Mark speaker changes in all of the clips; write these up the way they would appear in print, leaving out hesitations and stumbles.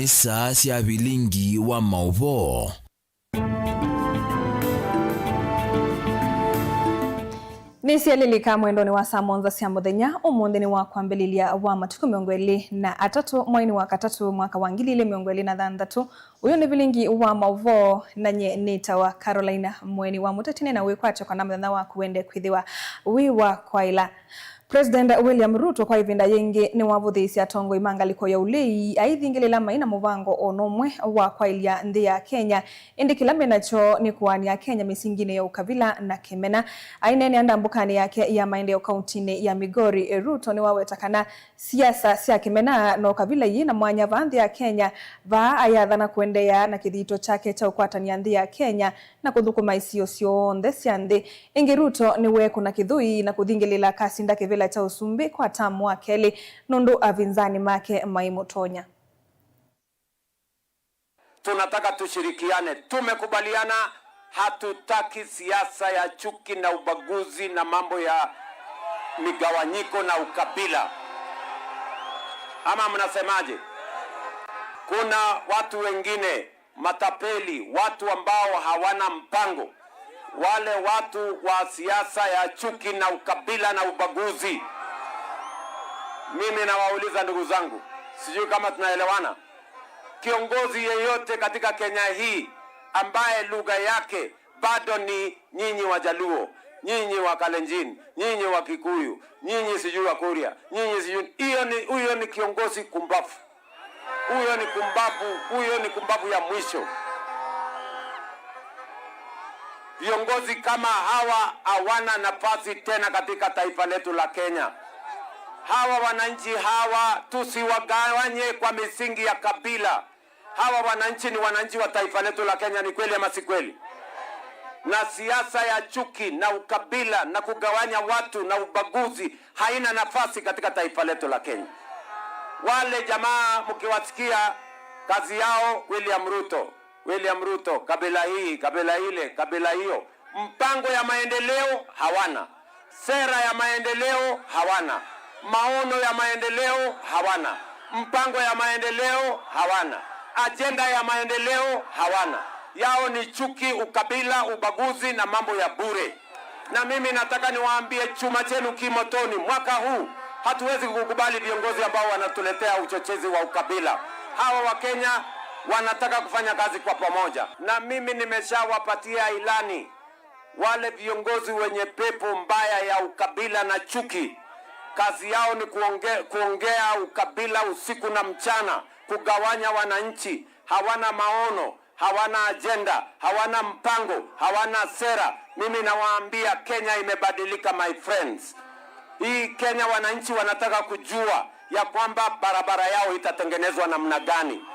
Speaker 1: isa cia bilingi wa mauvo.
Speaker 2: Nisialilika mwendoni wa saa monza cia muthenya umuthi ni wa kwambĩrĩria wa matuku 23 mwezi wa katatu mwaka wa 2026. Uyu ni bilingi wa mauvo na nye nitawa Carolina Mweni wa mutetine na wikwatyo kwa namthenya wa kuende kwithiwa wiwa kwaila. President William Ruto kwa ivinda yengi ni wavuthisi atongo imangaliko ya ulei aithingilila maina muvango onomwe wa kwailia nthi ya Kenya indi kila menacho ni kuwania Kenya misingine ya ukabila na kimena ainene andambukani yake ya maendeleo kauntini ya Migori. Ruto ni wawetakana siasa cia kimena na ukabila yina mwanya va nthi ya Kenya va ayathana kuendea na kithito chake cha ukwatania nthi ya Kenya na kuthukuma isio cionthe cia nthi. Ingi Ruto ni we kuna kithui na kuthingilila kasi ndake cha usumbi kwa tamu wa keli nundu avinzani make Maimutonya.
Speaker 3: Tunataka tushirikiane, tumekubaliana hatutaki siasa ya chuki na ubaguzi na mambo ya migawanyiko na ukabila. Ama mnasemaje? Kuna watu wengine matapeli, watu ambao hawana mpango. Wale watu wa siasa ya chuki na ukabila na ubaguzi. Mimi nawauliza ndugu zangu, sijui kama tunaelewana. Kiongozi yeyote katika Kenya hii ambaye lugha yake bado ni nyinyi wa Jaluo, nyinyi wa Kalenjin, nyinyi wa Kikuyu, nyinyi sijui wa Kuria, nyinyi sijui, huyo ni kiongozi kumbavu. Huyo ni kumbavu ya mwisho. Viongozi kama hawa hawana nafasi tena katika taifa letu la Kenya. Hawa wananchi hawa tusiwagawanye kwa misingi ya kabila. Hawa wananchi ni wananchi wa taifa letu la Kenya, ni kweli ama si kweli? Na siasa ya chuki na ukabila na kugawanya watu na ubaguzi haina nafasi katika taifa letu la Kenya. Wale jamaa mkiwasikia kazi yao William Ruto, kabila hii, kabila ile, kabila hiyo. Mpango ya maendeleo hawana. Sera ya maendeleo hawana. Maono ya maendeleo hawana. Mpango ya maendeleo hawana. Agenda ya maendeleo hawana. Yao ni chuki, ukabila, ubaguzi na mambo ya bure. Na mimi nataka niwaambie chuma chenu kimotoni. Mwaka huu hatuwezi kukubali viongozi ambao wanatuletea uchochezi wa ukabila. Hawa wa Kenya wanataka kufanya kazi kwa pamoja. Na mimi nimeshawapatia ilani wale viongozi wenye pepo mbaya ya ukabila na chuki. Kazi yao ni kuongea ukabila usiku na mchana, kugawanya wananchi. Hawana maono, hawana agenda, hawana mpango, hawana sera. Mimi nawaambia Kenya imebadilika, my friends. Hii Kenya wananchi wanataka kujua ya kwamba barabara yao itatengenezwa namna gani.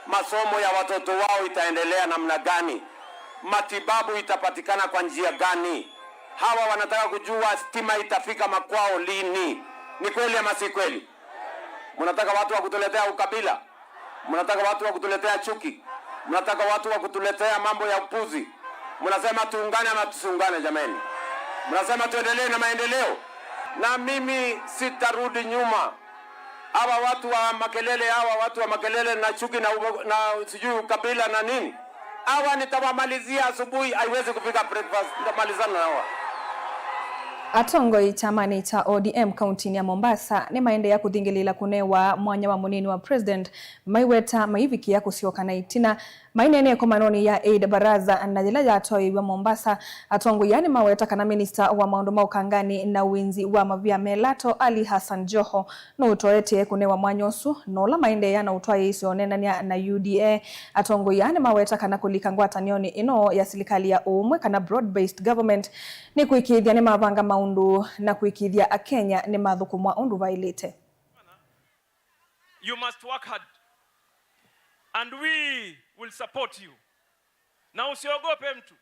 Speaker 3: Masomo ya watoto wao itaendelea namna gani? Matibabu itapatikana kwa njia gani? Hawa wanataka kujua stima itafika makwao lini. Ni kweli ama si kweli? Mnataka watu wa kutuletea ukabila? Mnataka watu wa kutuletea chuki? Mnataka watu wa kutuletea mambo ya upuzi? Mnasema tuungane ama tusiungane jameni? Mnasema tuendelee na maendeleo? Na mimi sitarudi nyuma. Hawa watu wa makelele na chuki na sijui ukabila na nini. Hawa nitawamalizia asubuhi, haiwezi kufika breakfast, nitamalizana na hawa.
Speaker 2: Atongoi chamani cha ODM kauntini ya Mombasa ni maendelea kuthingilila kunewa mwanya wa munini wa president maiweta maivikia kusiokana itina mainene komanoni ya aid baraza na jela ya atoi wa Mombasa. Atongoi yani maweta kana minister wa maundu maukangani na uwinzi wa mavia Melato Ali Hassan Joho no utoete kunewa mwanyosu no la maendelea na utwaye isi onenania na UDA. Atongoi yani maweta kana kulikangwa tanioni ino ya serikali ya umwe kana broad-based government ni kuikithia ni mavanga maundu na kuikithia Kenya ni mathukumwa undu vailite.
Speaker 4: You must work hard and we will support you. Na usiogope mtu.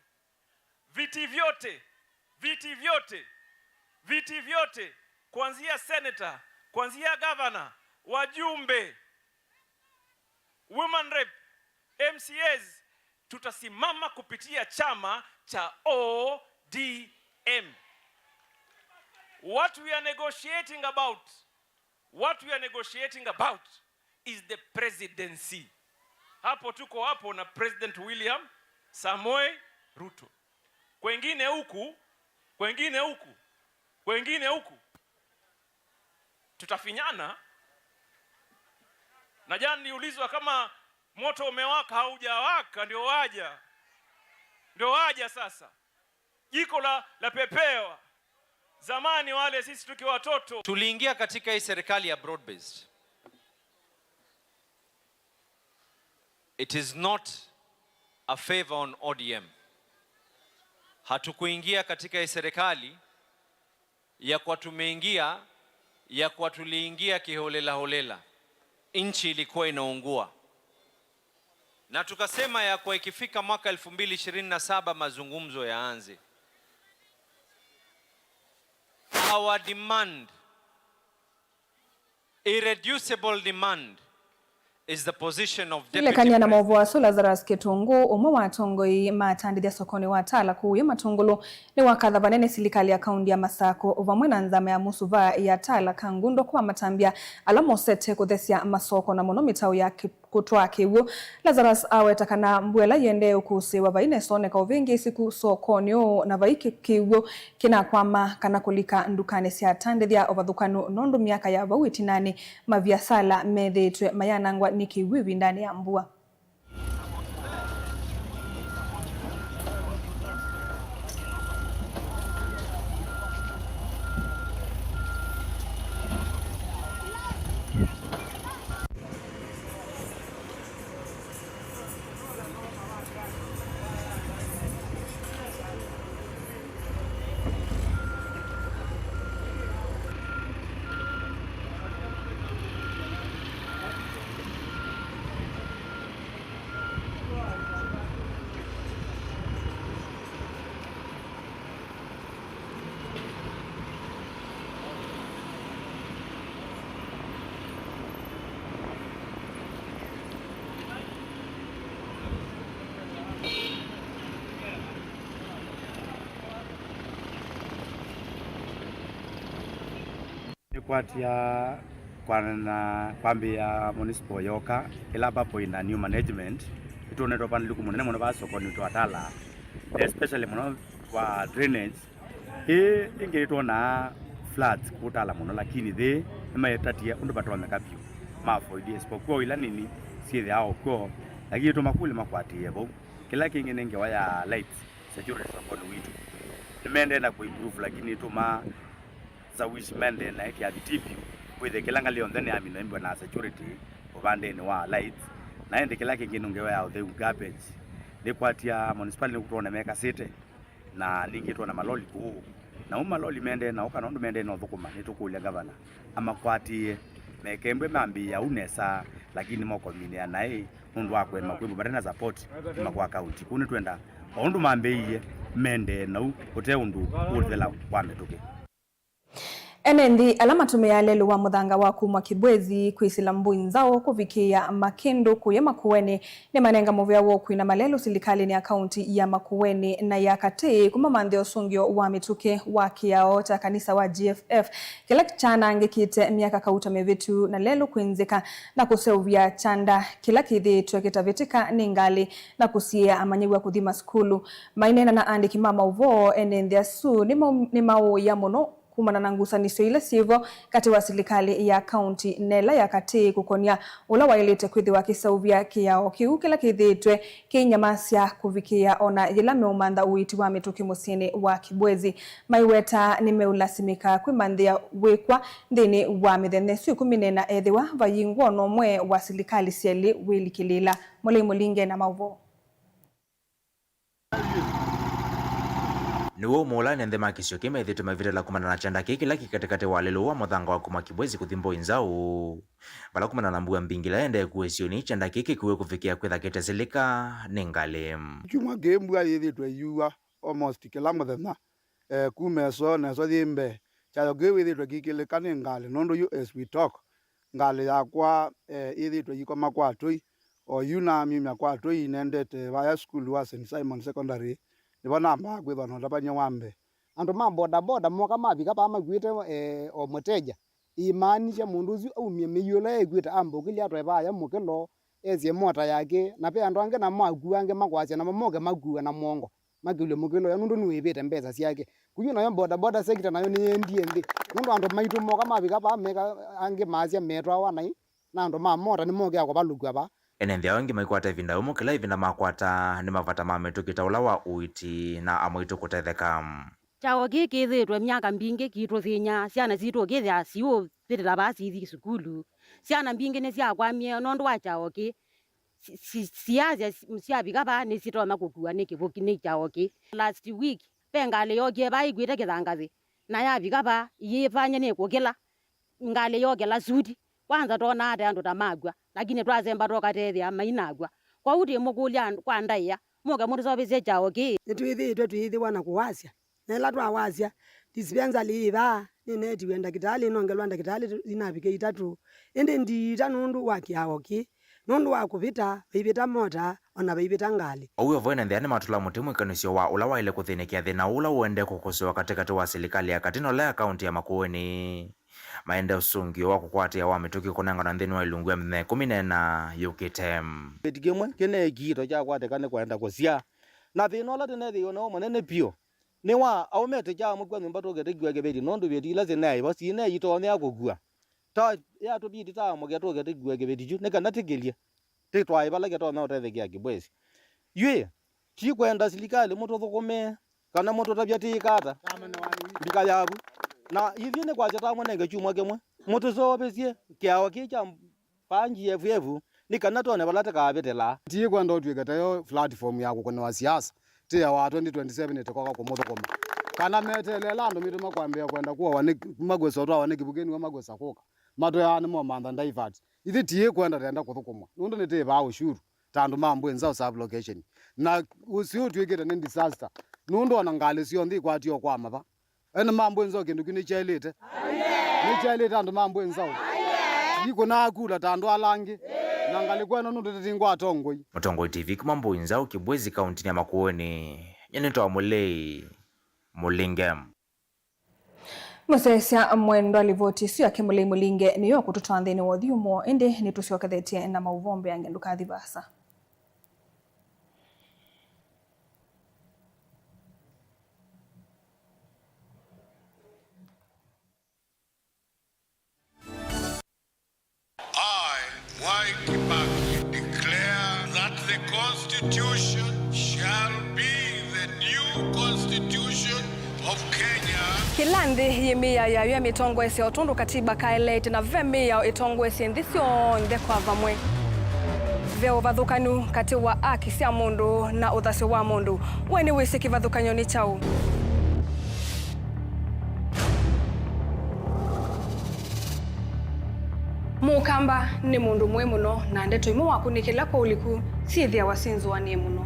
Speaker 4: Viti vyote kuanzia senator, kuanzia governor, wajumbe, women rep, MCAs, tutasimama kupitia chama cha ODM. What we are negotiating about is the presidency. Hapo tuko hapo na President William Samoei Ruto. Kwengine huku tutafinyana. Na jana niulizwa kama moto umewaka haujawaka ndio waja sasa. Jiko la pepewa. Zamani wale sisi tukiwa watoto
Speaker 5: tuliingia katika hii serikali ya broad based. It is not a favor on ODM. Hatukuingia katika hii serikali ya kwa tumeingia ya kwa tuliingia kiholela holela. Nchi ilikuwa inaungua. Na tukasema ya kwa ikifika mwaka 2027 mazungumzo yaanze. Our demand, irreducible demand, is the position of deputy
Speaker 2: Ilekania na movu wa Lazarus Ketungu umwe wa tongoi matandithia sokoni wa tala kuuya matungulu ni wakatha banene silikali ya kaundi ya Masako uvamwe na nzame ya musuva ya tala kangundo kwa matambia alamosete kuthesia masoko na mono mitau ya kutwa kiwu. Lazarus awetakana mbwela yende ukusiwa vaine soneka uvingi siku sokoni na vaiki kiwu kina kwama kana kulika ndukane sia tandithia ovathukanu nondu miaka ya vawiti nani maviasala methitwe mayanangwa niki wiwi ndani ya mbua.
Speaker 6: Kwatia kwambia municipal yoka ila papo ina new management ituone topani liku munene muno basoko ni twatala especially muno wa drainage inge itona floods kutala muno lakini the imayetatia undu batwa mekapio mafo isipokuwa ila nini sithi hao ko lakini tumakule makwatie bo kila kingine nge waya lights security support witu nimende na kuimprove lakini tuma wish mende na ya vitipi with kelanga leo ndani ya mino na security ubande ni wa lights na ende kila kingine ungewa ya the garbage de kwatia municipality kutona meka city na ningetwa na maloli ku na maloli mende na ukanondo mende no thukuma nitukulia governor ama kwatie mekembe mambi ya unesa lakini moko minia nae mundu wakwe makwimbo barena support makwa county kuni twenda ondu mambe mende na ute undu uthela wametuke.
Speaker 2: Enendi alama tumeyalelo wa muthanga wa kumwa Kibwezi kwisila mbui nzao kuvikia Makindu kuya Makueni ni manenga movya wo kuina malelo silikali ni akaunti ya Makueni na ya Katei kuma manthio sungio wa mituke wa kiao cha kanisa wa GFF kila chana ngekite miaka kauta mevitu na lelo kuinzika na kuseuvya chanda kila kithi tuekitavitika ningali na kusia amanyiwa kuthima skulu mainena na andiki mama uvo enendi asu ni mao ya mono kumana na ngusaniso ile sivo kati wa serikali ya kaunti nela ya Katei kukonia ula wailete kwithi wa kisauvya kiao kiu kila kithitwe kinyamasia kuvikia ona yila meumantha uiti wa mituki musini wa Kibwezi maiweta nimeulasimika kwimanthia wikwa nthini wa mithene siku minena ethiwa vayingwo no mwe wa serikali sieli wilikilila mulinge na mauvo
Speaker 7: niwo mola nende makisio kime thito mavitela kumana na chanda kiki laki katikati wa lelo wa muthanga wa kuma Kibwezi kuthimbo inzao bala kumana na mbua mbingila ende kuesioni chanda kiki kuwe kufikia kwitha kete silika ningale
Speaker 8: chuma gembua yithitwe yuwa almost kila muthenya kumeso na so thimbe chayo gewe thitwe kikilika ningale nondo you as we talk ngale yakwa yithitwe yikoma kwa toi o yuna mimya kwa toi nendete via school wa St Simon Secondary nibona amba kwitha no ndabanya wambe
Speaker 9: andu ma boda boda moka mabika pa magwite o muteja imani cia mundu ucio aumie miyula egwita ambo kilia atwe baya mukilo ezie mota yake na pe andu ange na maguange magwacia na mamoge magua na mongo magile mugilo ya nundu niwibite mbeza ciake kuyu nayo boda sector nayo ni endie ndi nundu andu maitu moka mabika ba meka ange macia metwa wanai na andu ma mota ni moge akwa balugwa ba
Speaker 7: ene nthia wengi maikwata ivinda umu kila ivinda makwata ni mavata mametukita ula wa uiti na amwitu kutetheka
Speaker 10: chao gikithitwe myaka mbingi kitwo thinya ciana citwo githia ciu thirira basi thi sukulu ciana mbingi ni ciakwamie nondu wa chao ki ciacia ciabika ba ni citoma gukua ni kivuki ni chao ki last week pengale yogie ba igwite kithangathi na yabika ba yifanye ni kukila ngale yogela sudi kwanza tona ate andu tamagwa lakini twazemba tokatethia mainagwa kwa uti mukulia kwa ndaiya muke mundu sobize chao ki
Speaker 11: nitwithitwe wana kuwasia nela twawasia dispensa liva nineti wenda kitali nongelwa ndakitali inabike itatu ende ndita nundu wakiao ki nundu wakuvita vaivita mota ona vaivita ngali
Speaker 7: uyo voina nthia ni matula mutimu ikanisio wa ula waile kuthinikia thina ula uende kukusiwa katikati wa serikali ya katino la kaunti ya Makueni maende usungio wa kukwatia wa mituki kunengana nthini wa ilungu ya mne 14 UKTM
Speaker 12: betikemwe kene gito ja kwatekane kwenda kusia na thina ola tene thio no manene pio ni wa aumete ja mukwa nyumba togete gwege beti nondu beti la tene ai basi ne yito ne akogua ta ya to biti ta muge togete gwege beti ju ne kana tigelia te twa ibala geto na othe gya kibwezi yue ti kwenda serikali moto thukome kana moto tabia ti kata bika yabu na hivi ne kwa jata mwana ngechumwa kemwe moto so besie kyawa kicha panji yevu ni kana to ne balata ka betela
Speaker 8: ti kwenda otwikata yo platform yako kuna wa siasa ti ya wa 2027 etokoka ku motho koma kana metelela andu mitu makwambia kwenda kuwa wane magwesa otwa wane kibugeni wa magwesa koka mato ya mo manda ndaivat ithi ti kwenda tenda kuthukumwa nundu ni ti ba ushuru tandu mambo enzao sub location na usiu twikita ni disaster nundu ona ngale sio ndi kwatio kwa maba ene mambo enzao kindu kini chailete ni chailete andu mambo enzao iko na akula tandu alangi na ngale kwena nundu titingwa atongoi
Speaker 7: Mutongoi TV kumambo enzao Kibwezi kaunti ya Makueni nyenetwa mulei mulingem
Speaker 2: Musesia mwendo alivoti sio yake mulei mulinge niyo kututwa nthini wa thiumo indi nituciokethetie na mauvombe yange ndukathi basa
Speaker 13: Constitution shall be the new constitution of Kenya.
Speaker 2: Kilandi yimia ya mitongo ese otundu katiba kaelete na vemia itongo ese ndisio ndekwa vamwe. Veo vathukanu kati wa aki cia mundu na uthasio wa mundu. Weni wisi kivathukanyo ni chau. Mukamba ni mundu mwe muno na ndeto imu wakunikila kwa uliku sithia wasinzu wanie muno.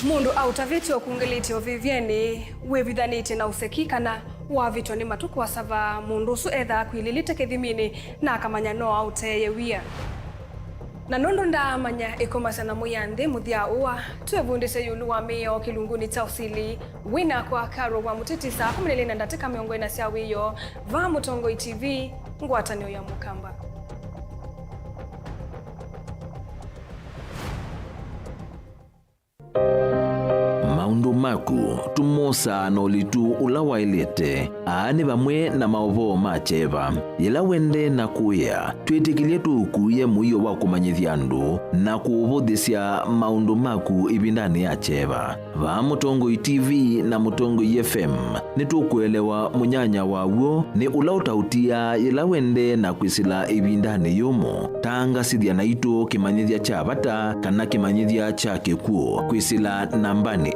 Speaker 2: Mundu autavitio kungelitio vivyeni wevithanite na usekikana wavitwa ni matuku wa sava mundu su etha kwililite kithimini na akamanya no auteye wia. Na nundu ndamanya ikomasana muyanthi muthia uwa tuevundise yulu wa mio kilunguni cha usili wina kwa karo wa mutitisa 12 ndatika miongo ina cia wiyo va Mutongoi TV ngwatanio ya Mukamba.
Speaker 1: Maundu maku tumosa no litu ulawailete aani vamwe na maovo macheva yela wende na kuya twitikilie tukuye muyo wa kumanyithia andu na kuuvuthisya maundu maku ibindani ya cheva va Mutongoi TV na Mutongoi FM nitukuelewa munyanya waw'o ni ula utautia yela wende na kwisila ibindani yumo tanga sithia na itu kimanyithia cha vata kana kimanyithia cha kikuo kwisila nambani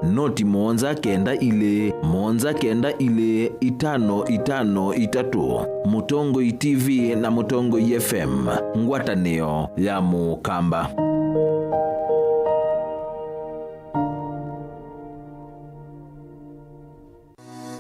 Speaker 1: noti 192 Mutongoi TV na Mutongoi FM ngwatanio ya Mukamba.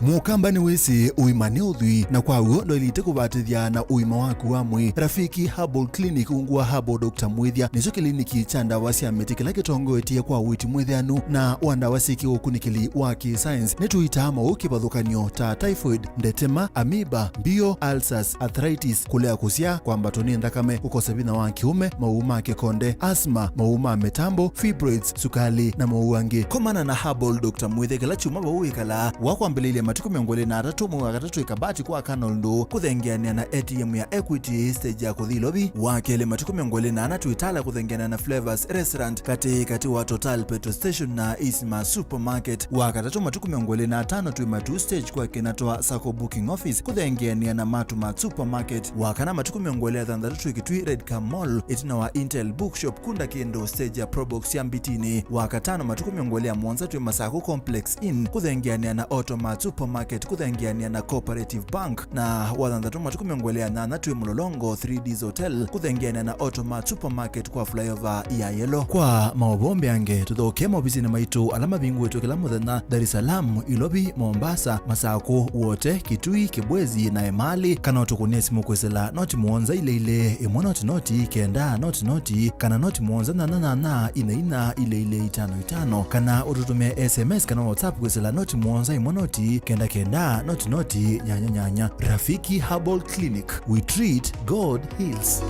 Speaker 14: mukamba ni wese uimane uthui na kwaguo ndoilite kubatithia na uima waku wa mwi. Rafiki Herbal Clinic ungwa Herbal Dr. Mwithia nicho kliniki cha ndawa cia miti kila gitongoetie kwa witi mwithianu na wandawa siki ukunikili wa science nituita mauki bathukanio ta typhoid, ndetema, amoeba, bio, ulcers, arthritis, kulea kusia, kwambatoni thakame, kukosa bina wa kiume, mauma kikonde, asthma, mauma metambo, fibroids, sukali na mauangi. Komana na Herbal Dr. Mwithia kala chuma bauikala wakwambelilia matuku miongole na atatu mwakatatu ikabati kwa kanoldo kuthengeania na ATM ya Equity stage ya kuthilobi wakele matuku miongole na anatu itala kuthengeania na Flavors Restaurant kati wa Total Petrol Station na Isma Supermarket wakatatu matuku miongole na atano tuimatu stage kwa kinatoa Sako Booking Office kuthengeania na Matuma Supermarket wakana matuku miongole ya thandatu ikitui Redcar Mall itina wa Intel Bookshop kunda kiendo stage ya Probox ya Mbitini wakatano matuku miongole ya Mwanza tuima Sako Complex Inn kuthengeania na Automat Supermarket kuthengeania na Cooperative Bank na wathandatu matuku miongole na natwe Mulolongo 3Ds Hotel kuthengeania na Automat Supermarket kwa flyover ya Yellow. Kwa maobombe ange tuthoke mobizini maitu alama bingu wetu kila muthenya Dar es Salaam, Ilobi, Mombasa, Masako, wote Kitui, Kibwezi na Emali kana utukunia simu kwesela noti muonza ile imwe noti kenda noti kana noti muonza na ina ile 55 kana ututumia SMS kana WhatsApp kwesela noti muonza imwe noti kenda noti nyanya. Rafiki Herbal Clinic, we treat, God heals.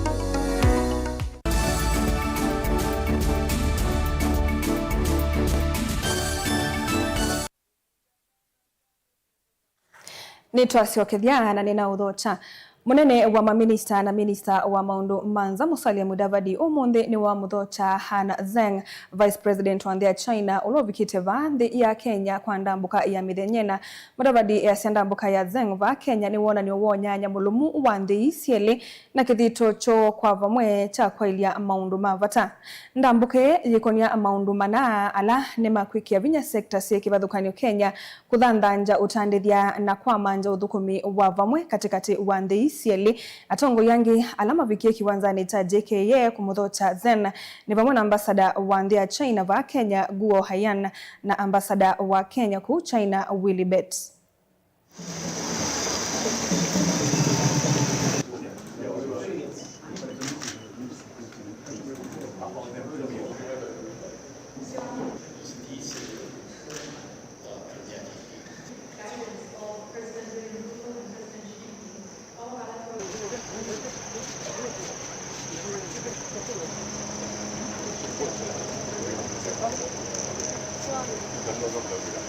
Speaker 2: Nitwasiokethia na nina udhocha munene wa maminista na minista wa maundu Manza Musalia Mudavadi umuthi ni wa muthocha Han Zeng Vice President wa nthia China ulovikite va nthi ya Kenya kwa ndambuka ya mithenyena. Mudavadi ya ndambuka ya Zeng va Kenya ni wona ni wonyanya mulumu wa nthi isieli na kithito cho kwa vamwe cha kwailia maundu mavata. Ndambuke yikonia maundu mana ala ni makwikia vinya sekta cia kivathukanio Kenya kuthanthanja utandithia na kwa manja uthukumi wa vamwe katikati wa nthi isieli. Atongo yangi alama vikie kiwanzani cha JKA kumuthocha Zen ni vamwe na ambasada wa nthi ya China va Kenya Guo Haiyan na ambasada wa Kenya ku China Willy Bet.
Speaker 13: Gracias.